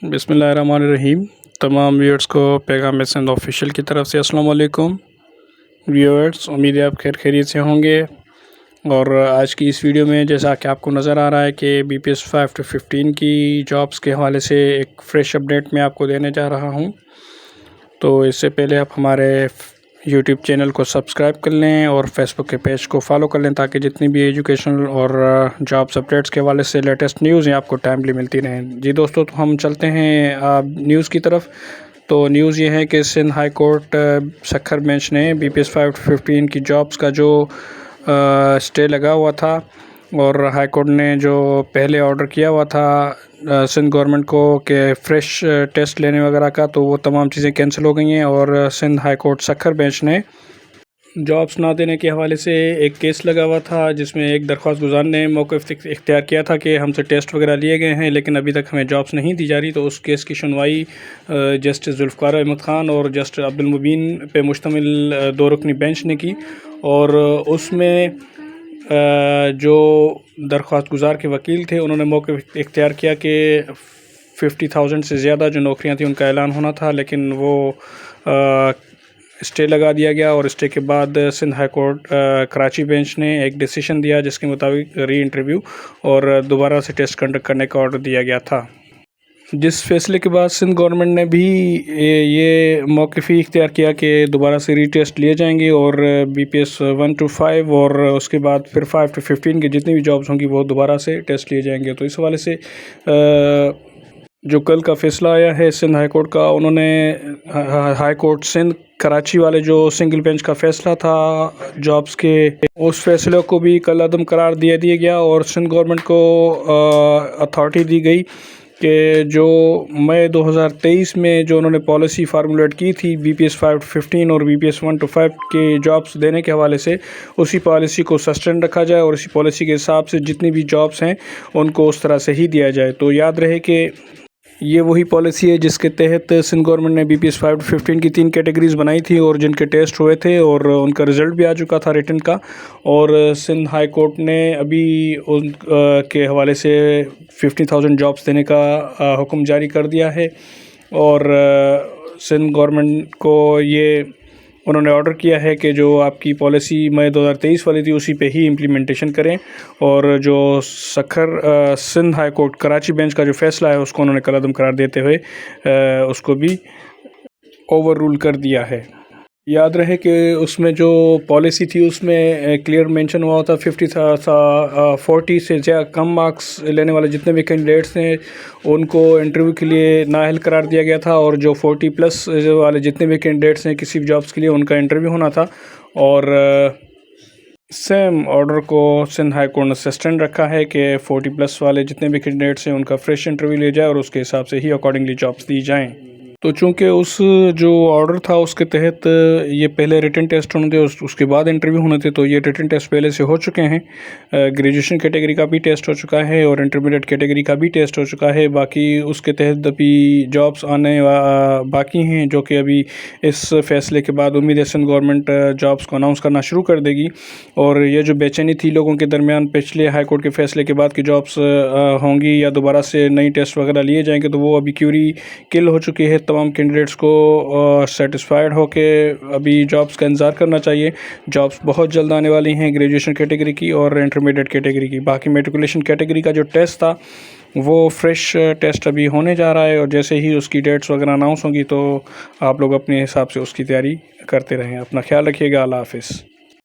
बिस्मिल्लाहिर्रहमानिर्रहीम। तमाम व्यूअर्स को पैगाम सिंध ऑफिशियल की तरफ से अस्सलाम वालेकुम व्यूअर्स, उम्मीद है आप खैरियत से होंगे। और आज की इस वीडियो में जैसा कि आपको नज़र आ रहा है कि BPS 5 to 15 की जॉब्स के हवाले से एक फ़्रेश अपडेट मैं आपको देने जा रहा हूं। तो इससे पहले आप हमारे यूट्यूब चैनल को सब्सक्राइब कर लें और फेसबुक के पेज को फॉलो कर लें ताकि जितनी भी एजुकेशनल और जॉब्स अपडेट्स के हवाले से लेटेस्ट न्यूज़ हैं आपको टाइमली मिलती रहें। जी दोस्तों, तो हम चलते हैं न्यूज़ की तरफ। तो न्यूज़ ये है कि Sindh high court Sukkur bench ने BPS 5 to 15 की जॉब्स का जो स्टे लगा हुआ था और हाई कोर्ट ने जो पहले ऑर्डर किया हुआ था सिंध गवर्नमेंट को कि फ़्रेश टेस्ट लेने वगैरह का, तो वो तमाम चीज़ें कैंसिल हो गई हैं। और Sindh high court Sukkur bench ने जॉब्स ना देने के हवाले से एक केस लगा हुआ था जिसमें एक दरख्वास्त गुजार ने मौक़िफ़ इख्तियार किया था कि हमसे टेस्ट वगैरह लिए गए हैं लेकिन अभी तक हमें जॉब्स नहीं दी जा रही। तो उस केस की सुनवाई जस्टिस जुल्फ़िकार अहमद ख़ान और जस्टिस अब्दुल मुबीन पे मुश्तमिल 2 रुकनी बेंच ने की। और उसमें जो दरख्वास्त गुजार के वकील थे उन्होंने मौक़िफ़ इख्तियार किया कि 50,000 से ज़्यादा जो नौकरियां थी उनका ऐलान होना था, लेकिन वो स्टे लगा दिया गया। और स्टे के बाद Sindh high court Karachi bench ने एक डिसीजन दिया जिसके मुताबिक री इंटरव्यू और दोबारा से टेस्ट कंडक्ट करने का ऑर्डर दिया गया था, जिस फैसले के बाद सिंध गवर्नमेंट ने भी ये मौक़िफ़ इख्तियार किया कि दोबारा से रीटेस्ट लिए जाएंगे और BPS 1 to 5 और उसके बाद फिर 5 to 15 की जितनी भी जॉब्स होंगी वो दोबारा से टेस्ट लिए जाएंगे। तो इस हवाले से जो कल का फ़ैसला आया है सिंध हाई कोर्ट का, उन्होंने हाई कोर्ट सिंध कराची वाले जो सिंगल बेंच का फ़ैसला था जॉब्स के, उस फैसले को भी कल अदम करार दिया गया और सिंध गवर्नमेंट को अथॉरिटी दी गई कि जो मई 2023 में जो उन्होंने पॉलिसी फार्मूलेट की थी BPS 5 to 15 और BPS 1 to 5 के जॉब्स देने के हवाले से, उसी पॉलिसी को सस्टेन रखा जाए और इसी पॉलिसी के हिसाब से जितनी भी जॉब्स हैं उनको उस तरह से ही दिया जाए। तो याद रहे कि ये वही पॉलिसी है जिसके तहत सिंध गवर्नमेंट ने BPS 5 to 15 की 3 कैटेगरीज़ बनाई थी और जिनके टेस्ट हुए थे और उनका रिज़ल्ट भी आ चुका था रिटन का। और सिंध हाई कोर्ट ने अभी उन के हवाले से 50,000 जॉब्स देने का हुक्म जारी कर दिया है। और सिंध गवर्नमेंट को ये उन्होंने ऑर्डर किया है कि जो आपकी पॉलिसी मई 2023 वाली थी उसी पे ही इम्प्लीमेंटेशन करें। और जो Sindh high court Karachi bench का जो फ़ैसला है उसको उन्होंने कलअदम करार देते हुए उसको भी ओवर रूल कर दिया है। याद रहे कि उसमें जो पॉलिसी थी उसमें क्लियर मेंशन हुआ था 40 से ज़्यादा कम मार्क्स लेने वाले जितने भी कैंडिडेट्स हैं उनको इंटरव्यू के लिए नाअहल करार दिया गया था और जो 40+ वाले जितने भी कैंडिडेट्स हैं किसी भी जॉब्स के लिए उनका इंटरव्यू होना था। और सेम ऑर्डर को सिंध हाई कोर्ट ने सस्टेन रखा है कि 40+ वाले जितने भी कैंडिडेट्स हैं उनका फ्रेश इंटरव्यू लिया जाए और उसके हिसाब से ही अकॉर्डिंगली जॉब्स दी जाएँ। तो चूँकि उस जो ऑर्डर था उसके तहत ये पहले रिटन टेस्ट होने थे उसके बाद इंटरव्यू होने थे, तो ये रिटन टेस्ट पहले से हो चुके हैं। ग्रेजुएशन कैटेगरी का भी टेस्ट हो चुका है और इंटरमीडिएट कैटेगरी का भी टेस्ट हो चुका है। बाकी उसके तहत अभी जॉब्स आने बाकी हैं जो कि अभी इस फैसले के बाद उम्मीद है सिंध गवर्नमेंट जॉब्स को अनाउंस करना शुरू कर देगी। और ये जो बेचैनी थी लोगों के दरमियान पिछले हाई कोर्ट के फ़ैसले के बाद की जॉब्स होंगी या दोबारा से नई टेस्ट वगैरह लिए जाएंगे, तो वो अभी क्यूरी किल हो चुकी है। तमाम कैंडिडेट्स को सेटिस्फाइड हो के अभी जॉब्स का इंतज़ार करना चाहिए। जॉब्स बहुत जल्द आने वाली हैं ग्रेजुएशन कैटेगरी की और इंटरमीडिएट कैटेगरी की। बाकी मेट्रिकुलेशन कैटेगरी का जो टेस्ट था वो फ्रेश टेस्ट अभी होने जा रहा है और जैसे ही उसकी डेट्स वगैरह अनाउंस होंगी तो आप लोग अपने हिसाब से उसकी तैयारी करते रहें। अपना ख्याल रखिएगा। अल्लाह हाफ़िज़।